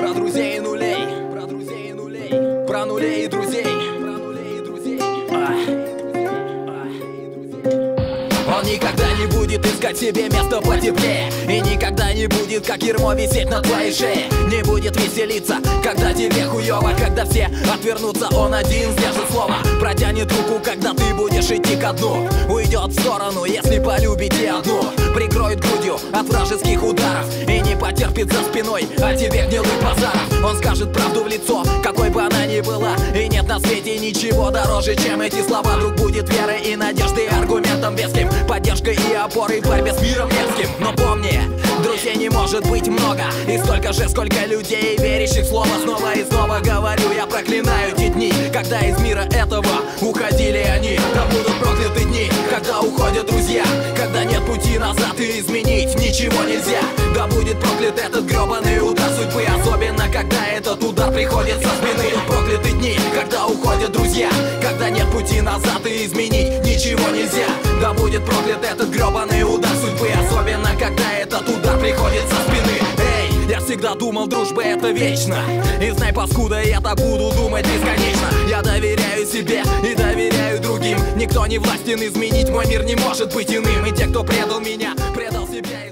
Про друзей и нулей, про друзей и нулей, про нулей и друзей, про нулей и друзей. Он никогда не будет искать себе место потеплее, и никогда не будет, как ермо, висеть на твоей шее. Не будет веселиться, когда тебе хуёво, когда все отвернутся, он один сдержит слово. Протянет руку, когда ты будешь идти ко дну. Уйдет в сторону, если полюбите одну. Прикроет грудью от вражеских ударов и не потерпит за спиной от тебе гнилых базаров. Он скажет правду в лицо, какой бы она ни была, и нет на свете ничего дороже, чем эти слова. Друг будет верой и надеждой, аргументом веским, поддержкой и опорой в борьбе с миром мерзким. Но помни, друзей не может быть много, и столько же, сколько людей, верящих в слово. Снова и снова говорю, я проклинаю те дни, когда из мира этого уходили они. Да будут прокляты дни, когда уходят друзья, когда нет пути назад и изменить ничего нельзя. Да будет проклят этот гребаный удар судьбы, особенно когда этот удар приходит со спины. Будут прокляты дни, когда уходят друзья, когда нет пути назад и изменить ничего нельзя. Да будет проклят этот гребаный удар судьбы, особенно когда этот удар приходит со спины. Эй, я всегда думал, дружба это вечно, и знай, паскуда, я так буду думать бесконечно. Я доверяю себе и доверяю другим. Никто не властен изменить, мой мир не может быть иным. И те, кто предал меня, предал себя и